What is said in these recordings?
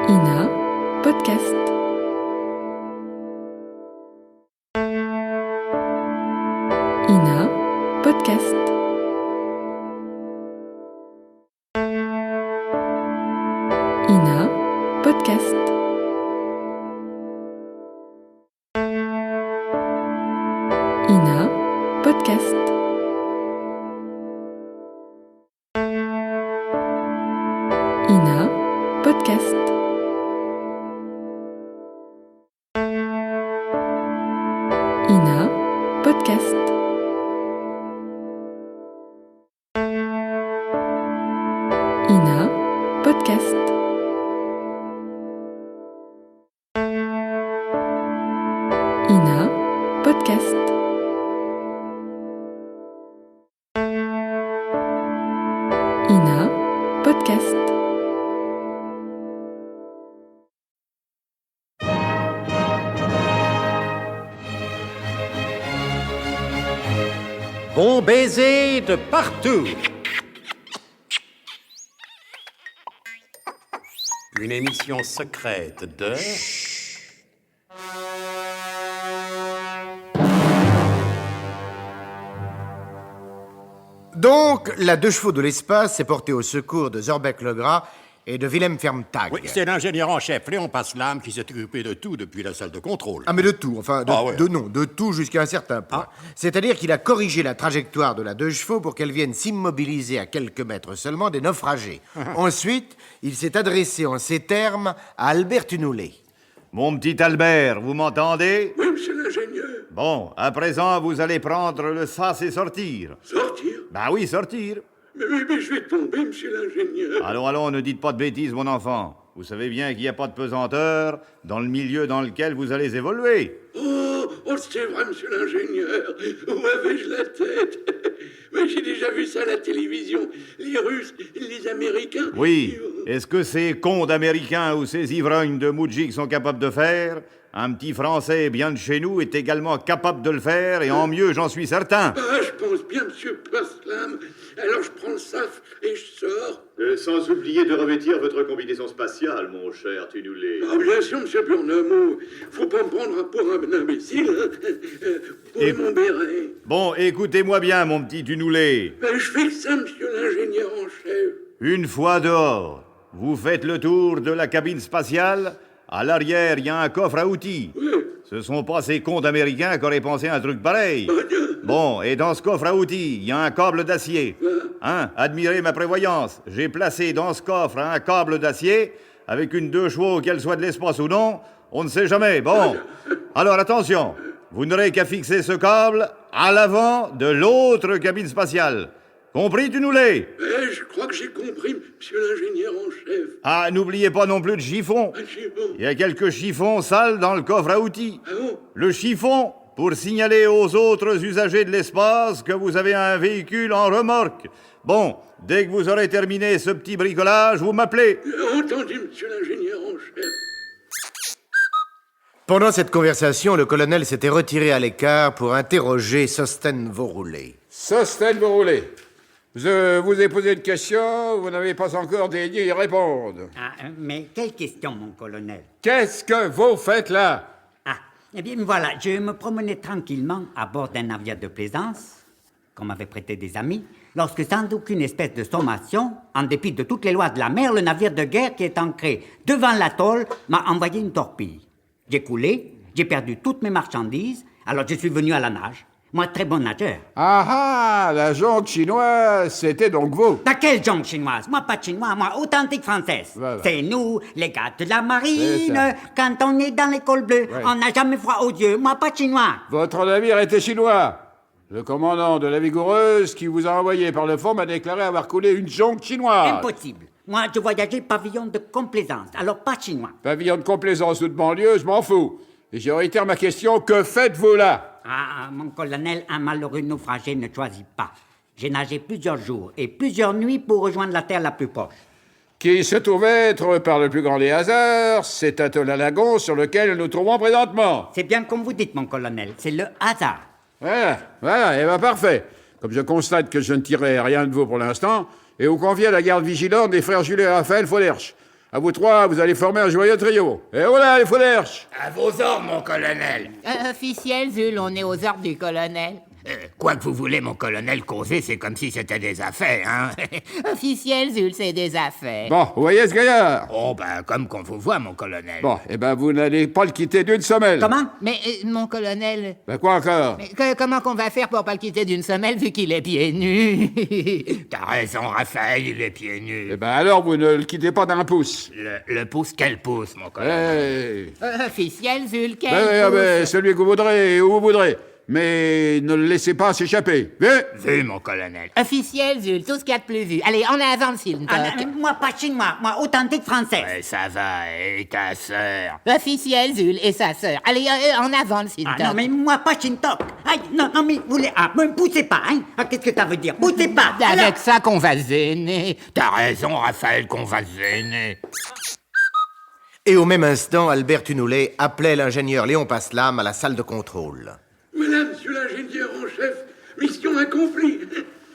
Ina Podcast. Ina Podcast. Ina Podcast. Ina Podcast. Ina Podcast. Ina Podcast. Ina Podcast. Ina Podcast. Ina Podcast. Bon baiser de partout. Une émission secrète de... Donc, la deux chevaux de l'espace s'est portée au secours de Zorbeck le Gras et de Willem Fermtag. Oui, c'est l'ingénieur en chef Léon Paslam qui s'est occupé de tout depuis la salle de contrôle. Ah, mais de tout, enfin, ouais. de tout jusqu'à un certain point. C'est-à-dire qu'il a corrigé la trajectoire de la deux chevaux pour qu'elle vienne s'immobiliser à quelques mètres seulement des naufragés. Ensuite, il s'est adressé en ces termes à Albert Tunoulet. Mon petit Albert, vous m'entendez? Oui, monsieur l'ingénieur. Bon, à présent, vous allez prendre le sas et sortir. Sortir? Bah oui, sortir. Mais je vais tomber, monsieur l'ingénieur. Allons, ne dites pas de bêtises, mon enfant. Vous savez bien qu'il n'y a pas de pesanteur dans le milieu dans lequel vous allez évoluer. Oh, c'est vrai, monsieur l'ingénieur. Où avais-je la tête? Mais j'ai déjà vu ça à la télévision. Les Russes, les Américains... Oui, est-ce que ces cons d'Américains ou ces ivrognes de Moudjik sont capables de faire? Un petit Français bien de chez nous est également capable de le faire, et en mieux, j'en suis certain. Ah, je pense bien, monsieur Paslam. Alors je prends le saf et je sors. Sans oublier de revêtir votre combinaison spatiale, mon cher Tunoulet. Ah, bien sûr, monsieur Burnamo. Faut pas me prendre pour un imbécile. Pour Et- mon béret. Bon, écoutez-moi bien, mon petit Tunoulet. Ben, je fais ça, monsieur l'ingénieur en chef. Une fois dehors, vous faites le tour de la cabine spatiale. À l'arrière, il y a un coffre à outils. Oui. Ce sont pas ces cons d'Américains qui auraient pensé à un truc pareil. Bon, et dans ce coffre à outils, il y a un câble d'acier. Hein? Admirez ma prévoyance. J'ai placé dans ce coffre un câble d'acier avec une deux chevaux, qu'elle soit de l'espace ou non. On ne sait jamais. Bon. Alors attention, vous n'aurez qu'à fixer ce câble à l'avant de l'autre cabine spatiale. Compris, Tunoulet? Je crois que j'ai compris, monsieur l'ingénieur en chef. Ah, n'oubliez pas non plus le chiffon. Ah, c'est bon. Il y a quelques chiffons sales dans le coffre à outils. Ah bon? Le chiffon, pour signaler aux autres usagers de l'espace que vous avez un véhicule en remorque. Bon, dès que vous aurez terminé ce petit bricolage, vous m'appelez. Entendu, monsieur l'ingénieur en chef. Pendant cette conversation, le colonel s'était retiré à l'écart pour interroger Sosten Vorroulet. Sosten Vorroulet, je vous ai posé une question, vous n'avez pas encore daigné y répondre. Ah, mais quelle question, mon colonel? Qu'est-ce que vous faites là? Ah, eh bien voilà, je me promenais tranquillement à bord d'un navire de plaisance, qu'on m'avait prêté des amis, lorsque sans aucune espèce de sommation, en dépit de toutes les lois de la mer, le navire de guerre qui est ancré devant l'atoll m'a envoyé une torpille. J'ai coulé, j'ai perdu toutes mes marchandises, alors je suis venu à la nage. Moi, très bon nageur. Ah, la jonque chinoise, c'était donc vous. T'as quelle jonque chinoise? Moi, pas de chinois, moi, authentique française. Voilà. C'est nous, les gars de la C'est marine. ça. Quand on est dans l'école bleue, Ouais. on n'a jamais froid aux yeux. Moi, pas de chinois. Votre navire était chinois. Le commandant de la Vigoureuse qui vous a envoyé par le fond m'a déclaré avoir coulé une jonque chinoise. Impossible. Moi, je voyageais pavillon de complaisance, alors pas chinois. Pavillon de complaisance ou de banlieue, je m'en fous. Et je réitère ma question, que faites-vous là? Ah, mon colonel, un malheureux naufragé ne choisit pas. J'ai nagé plusieurs jours et plusieurs nuits pour rejoindre la terre la plus proche. Qui se trouve être, par le plus grand des hasards, cet atoll à lagon sur lequel nous nous trouvons présentement. C'est bien comme vous dites, mon colonel, c'est le hasard. Voilà, et bien parfait. Comme je constate que je ne tirerai rien de vous pour l'instant, et vous convie à la garde vigilante des frères Jules et Raphaël Foderche. À vous trois, vous allez former un joyeux trio. Et voilà, les foulerches. À vos ordres, mon colonel. Officiel, Zul, on est aux ordres du colonel. Quoi que vous voulez, mon colonel, causer, c'est comme si c'était des affaires, hein. Officiel, Zul, c'est des affaires. Bon, vous voyez ce gaillard? Oh, ben, comme qu'on vous voit, mon colonel. Bon, eh ben, vous n'allez pas le quitter d'une semelle. Comment? Mais, mon colonel... Ben, quoi encore? Mais comment qu'on va faire pour pas le quitter d'une semelle vu qu'il est pieds nus? T'as raison, Raphaël, il est pieds nus. Eh ben, alors, vous ne le quittez pas d'un pouce. Le pouce, quel pouce, mon colonel? Hey. Officiel, Zul, quel Ben, celui que vous voudrez, où vous voudrez. Mais ne le laissez pas s'échapper. Vu, mon colonel. Officiel, Zul, tout ce qu'il y a de plus vu. Allez, on avance, s'il me Ah, toque. mais moi, pas chinois, moi, authentique français. Ouais, ça va, et ta sœur? Officiel, Zul et sa sœur. Allez, en avant, s'il me Ah toque. non, mais moi, pas Shintok. Aïe, non, mais vous voulez... Ah, me poussez pas, hein. Ah, qu'est-ce que ça veut dire? Poussez pas. Avec Alors- ça qu'on va se gêner. T'as raison, Raphaël, qu'on va se gêner. Et au même instant, Albert Tunoulet appelait l'ingénieur Léon Paslam à la salle de contrôle. Madame, monsieur l'ingénieur en chef, mission accomplie.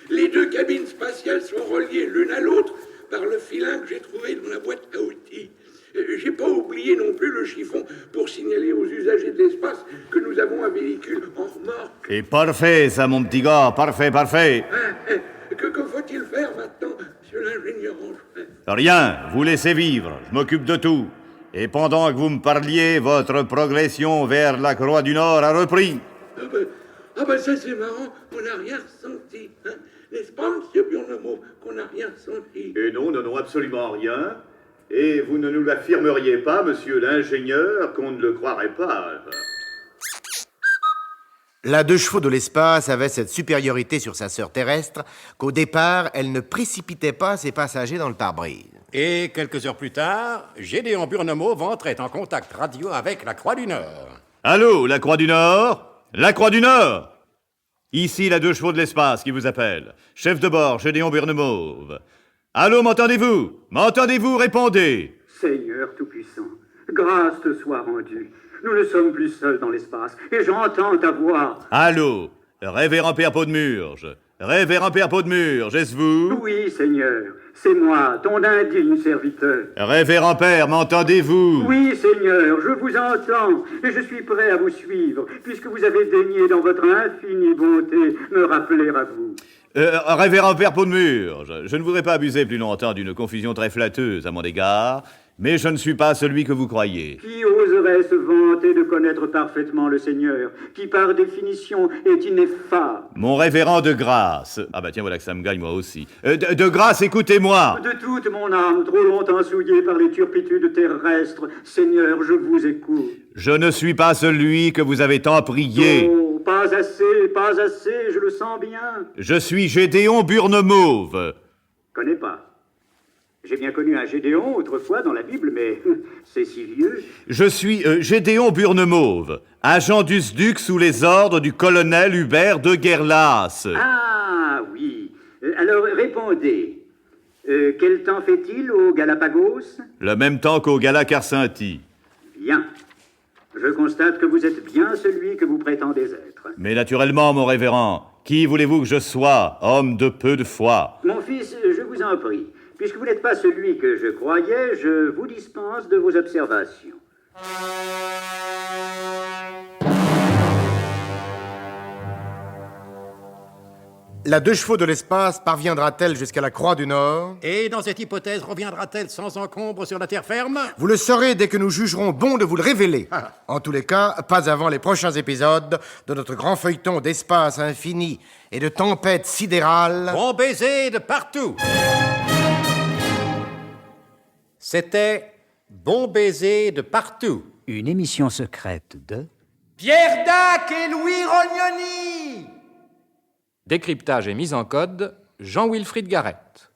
Les deux cabines spatiales sont reliées l'une à l'autre par le filin que j'ai trouvé dans la boîte à outils. J'ai pas oublié non plus le chiffon pour signaler aux usagers de l'espace que nous avons un véhicule en remorque. Et parfait, ça, mon petit gars, parfait, parfait. Que faut-il faire maintenant, monsieur l'ingénieur en chef? Rien, vous laissez vivre, je m'occupe de tout. Et pendant que vous me parliez, votre progression vers la Croix du Nord a repris. Ah ben ça c'est marrant, on n'a rien ressenti, hein? N'est-ce pas, monsieur Burnemot, qu'on n'a rien ressenti? Et non, non, non, absolument rien. Et vous ne nous l'affirmeriez pas, monsieur l'ingénieur, qu'on ne le croirait pas. La deux chevaux de l'espace avait cette supériorité sur sa sœur terrestre qu'au départ, elle ne précipitait pas ses passagers dans le pare-brise. Et quelques heures plus tard, Gédéon Burnemauve entrait en contact radio avec la Croix du Nord. Allô, la Croix du Nord? La Croix du Nord! Ici, la deux chevaux de l'espace qui vous appelle. Chef de bord, Gédéon Burnemauve. Allô, m'entendez-vous? M'entendez-vous? Répondez! Seigneur Tout-Puissant, grâce te soit rendue. Nous ne sommes plus seuls dans l'espace, et j'entends ta voix. Allô, révérend Père Podmurge. Révérend Père Podmurge, est-ce vous? Oui, Seigneur, c'est moi, ton indigne serviteur. Révérend Père, m'entendez-vous? Oui, Seigneur, je vous entends, et je suis prêt à vous suivre, puisque vous avez daigné dans votre infinie bonté me rappeler à vous. Révérend Père Podmurge, je ne voudrais pas abuser plus longtemps d'une confusion très flatteuse à mon égard, mais je ne suis pas celui que vous croyez. Qui oserait se vanter de connaître parfaitement le Seigneur, qui par définition est ineffable? Mon révérend de grâce. Ah bah tiens, voilà que ça me gagne moi aussi. De grâce, écoutez-moi. De toute mon âme, trop longtemps souillée par les turpitudes terrestres, Seigneur, je vous écoute. Je ne suis pas celui que vous avez tant prié. Oh, pas assez, je le sens bien. Je suis Gédéon Burnemauve. Connais pas. J'ai bien connu un Gédéon autrefois dans la Bible, mais c'est si vieux. Je suis Gédéon Burnemauve, agent du SDUC sous les ordres du colonel Hubert de Guerlas. Ah, oui. Alors, répondez. Quel temps fait-il aux Galapagos? Le même temps qu'au Galacarcinti. Bien. Je constate que vous êtes bien celui que vous prétendez être. Mais naturellement, mon révérend, qui voulez-vous que je sois, homme de peu de foi? Mon fils, je vous en prie, puisque vous n'êtes pas celui que je croyais, je vous dispense de vos observations. La deux chevaux de l'espace parviendra-t-elle jusqu'à la Croix du Nord? Et dans cette hypothèse, reviendra-t-elle sans encombre sur la terre ferme? Vous le saurez dès que nous jugerons bon de vous le révéler. En tous les cas, pas avant les prochains épisodes de notre grand feuilleton d'espace infini et de tempête sidérale. Bon baiser de partout! C'était Bon baiser de partout. Une émission secrète de... Pierre Dac et Louis Rognoni. Décryptage et mise en code, Jean-Wilfried Garrett.